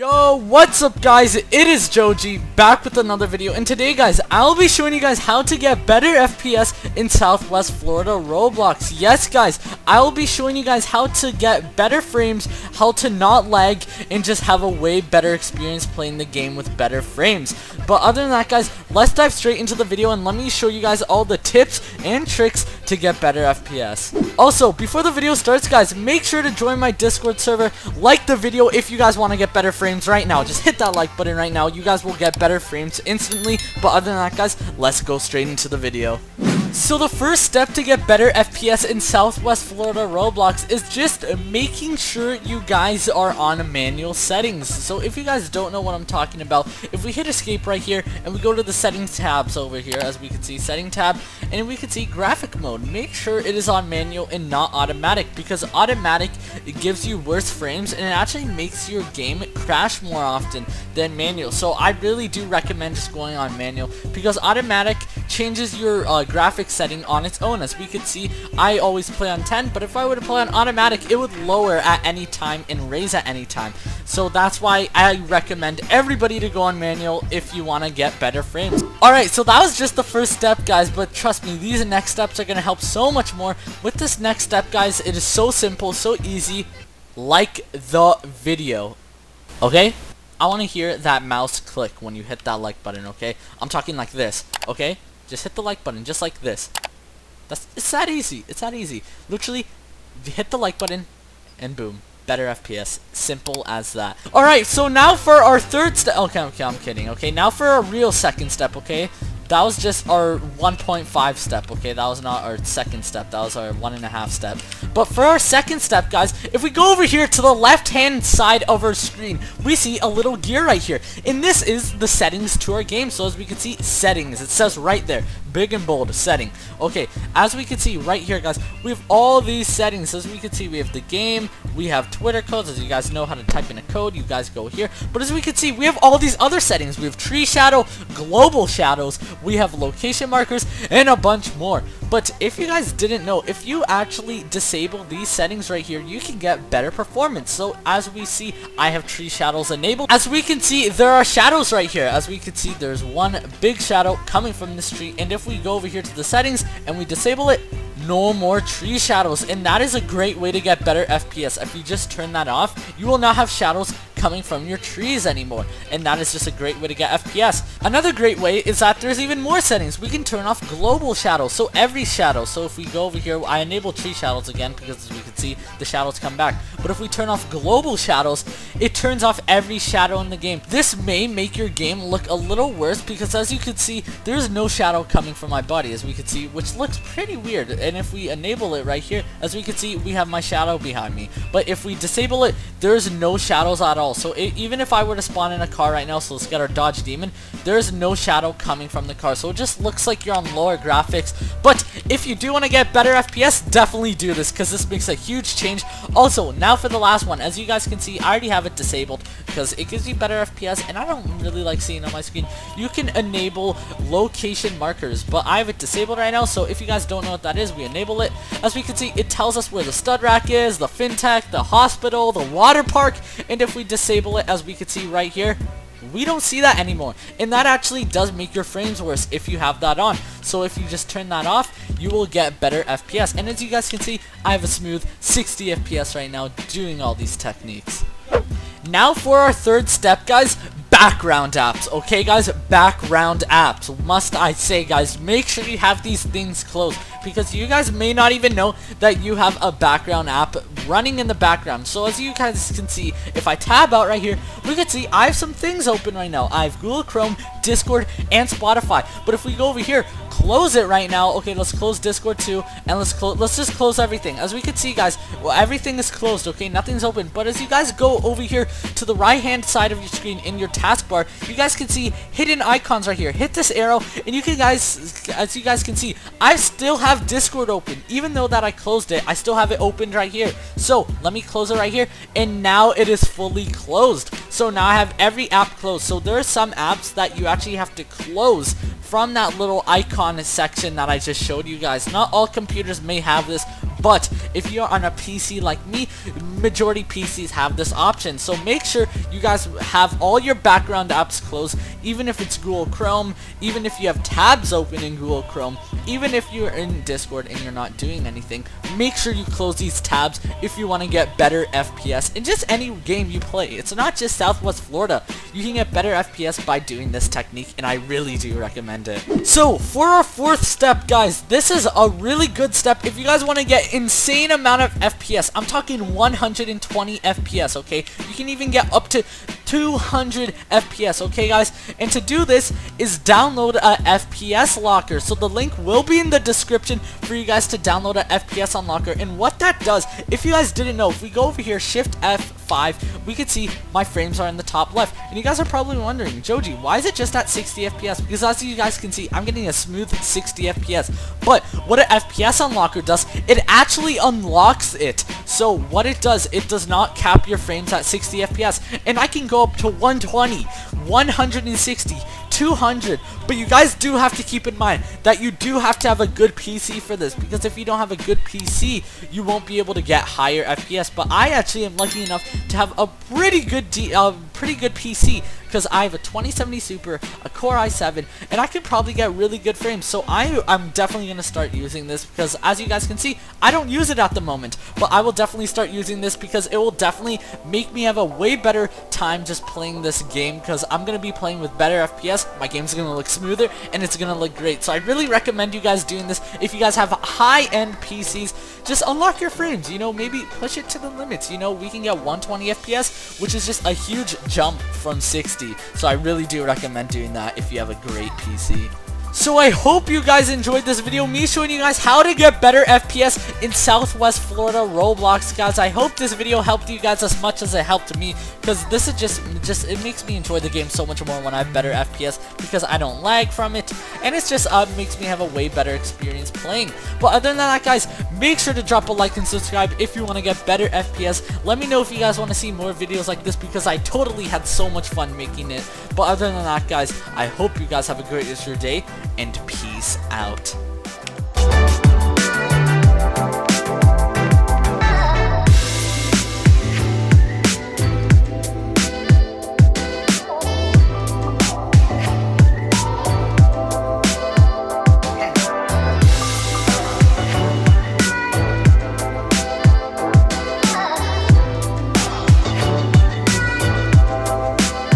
Yo, what's up guys? It is JoJewyd back with another video, and today guys, I'll be showing you guys how to get better FPS in Southwest Florida Roblox. Yes guys, I'll be showing you guys how to get better frames, how to not lag, and just have a way better experience playing the game with better frames. But other than that guys, let's dive straight into the video and let me show you guys all the tips and tricks to get better FPS. Also, before the video starts guys, make sure to join my Discord server, like the video if you guys want to get better frames right now. Just hit that like button right now. You guys will get better frames instantly. But other than that guys, let's go straight into the video. So the first step to get better FPS in Southwest Florida Roblox is just making sure you guys are on manual settings. So if you guys don't know what I'm talking about, if we hit escape right here and we go to the settings tabs over here, as we can see setting tab, and we can see graphic mode, make sure it is on manual and not automatic, because automatic, it gives you worse frames and it actually makes your game crash more often than manual. So I really do recommend just going on manual, because automatic changes your graphics setting on its own. As we can see, I always play on 10, but if I were to play on automatic, it would lower at any time and raise at any time. So that's why I recommend everybody to go on manual if you want to get better frames. Alright, so that was just the first step guys, but trust me, these next steps are going to help so much more. With this next step guys, it is so simple, so easy. Like the video, okay? I want to hear that mouse click when you hit that like button, okay? I'm talking like this, okay? Just hit the like button, just like this. It's that easy. It's that easy. Literally, hit the like button, and boom, better FPS. Simple as that. Alright, so now for our third step. Okay, I'm kidding. Okay, now for our real second step, okay? That was just our 1.5 step, okay? That was not our second step. That was our 1.5 step. But for our second step, guys, if we go over here to the left-hand side of our screen, we see a little gear right here. And this is the settings to our game. So as we can see, settings. It says right there, big and bold, setting. Okay, as we can see right here, guys, we have all these settings. As we can see, we have the game, we have Twitter codes. As you guys know how to type in a code, you guys go here. But as we can see, we have all these other settings. We have tree shadow, global shadows, we have location markers, and a bunch more. But if you guys didn't know, if you actually disable these settings right here, you can get better performance. So as we see, I have tree shadows enabled. As we can see, there are shadows right here. As we can see, there's one big shadow coming from this tree. And if we go over here to the settings and we disable it, no more tree shadows. And that is a great way to get better FPS. If you just turn that off, you will not have shadows coming from your trees anymore, and that is just a great way to get FPS. Another great way is that there's even more settings. We can turn off global shadows, so every shadow. So if we go over here, I enable tree shadows again, because as we can see, the shadows come back. But if we turn off global shadows, it turns off every shadow in the game. This may make your game look a little worse, because as you can see, there's no shadow coming from my body, as we can see, which looks pretty weird. And if we enable it right here, as we can see, we have my shadow behind me. But if we disable it, there's no shadows at all. So even if I were to spawn in a car right now, so let's get our Dodge Demon, there's no shadow coming from the car. So it just looks like you're on lower graphics. But if you do want to get better FPS, definitely do this, because this makes a huge change. Also, now for the last one, as you guys can see, I already have it disabled because it gives you better FPS, and I don't really like seeing it on my screen. You can enable location markers, but I have it disabled right now. So if you guys don't know what that is, we enable it. As we can see, it tells us where the stud rack is, the fintech, the hospital, the water park, and if we disable it, as we can see right here, we don't see that anymore, and that actually does make your frames worse if you have that on. So if you just turn that off, you will get better FPS. And as you guys can see, I have a smooth 60 FPS right now doing all these techniques. Now for our third step, guys, background apps. Okay guys, background apps. Must I say guys, make sure you have these things closed, because you guys may not even know that you have a background app running in the background. So as you guys can see, if I tab out right here, we can see I have some things open right now. I have Google Chrome, Discord, and Spotify. But if we go over here, close it right now. Okay, let's close Discord too, and let's just close everything. As we can see guys, well, everything is closed, okay, nothing's open. But as you guys go over here to the right hand side of your screen in your taskbar, you guys can see hidden icons right here. Hit this arrow, and you can guys, as you guys can see, I still have Discord open. Even though that I closed it, I still have it opened right here. So let me close it right here, and now it is fully closed. So now I have every app closed. So there are some apps that you actually have to close from that little icon section that I just showed you guys. Not all computers may have this, but if you're on a PC like me, majority PCs have this option. So make sure you guys have all your background apps closed, even if it's Google Chrome, even if you have tabs open in Google Chrome, even if you're in Discord and you're not doing anything. Make sure you close these tabs if you want to get better FPS in just any game you play. It's not just Southwest Florida. You can get better FPS by doing this technique, and I really do recommend it. So for our fourth step, guys, this is a really good step if you guys want to get insane amount of FPS. I'm talking 120 FPS, okay? You can even get up to 200 FPS, okay guys? And to do this is download a FPS locker. So the link will be in the description for you guys to download a FPS unlocker. And what that does, if you guys didn't know, if we go over here, Shift F5, we can see my frames are in the top left. And you guys are probably wondering, JoJewyd, why is it just at 60 FPS? Because as you guys can see, I'm getting a smooth 60 FPS. But what an FPS unlocker does, it actually unlocks it. So what it does not cap your frames at 60 FPS. And I can go up to 120, 160, 200, but you guys do have to keep in mind that you do have to have a good PC for this, because if you don't have a good PC, you won't be able to get higher FPS. But I actually am lucky enough to have a pretty good PC, because I have a 2070 Super, a Core i7, and I can probably get really good frames. So I'm definitely going to start using this, because as you guys can see, I don't use it at the moment, but I will definitely start using this because it will definitely make me have a way better time just playing this game, because I'm going to be playing with better FPS, my game's going to look smoother, and it's going to look great. So I really recommend you guys doing this. If you guys have high-end PCs, just unlock your frames, you know, maybe push it to the limits. You know, we can get 120 FPS, which is just a huge jump from 60. So I really do recommend doing that if you have a great PC. So I hope you guys enjoyed this video, me showing you guys how to get better FPS in Southwest Florida Roblox, guys. I hope this video helped you guys as much as it helped me, because this is just it makes me enjoy the game so much more when I have better FPS, because I don't lag from it, and it's just makes me have a way better experience playing. But other than that, guys, make sure to drop a like and subscribe if you want to get better FPS. Let me know if you guys want to see more videos like this, because I totally had so much fun making it. But other than that, guys, I hope you guys have a great rest of your day, and peace out.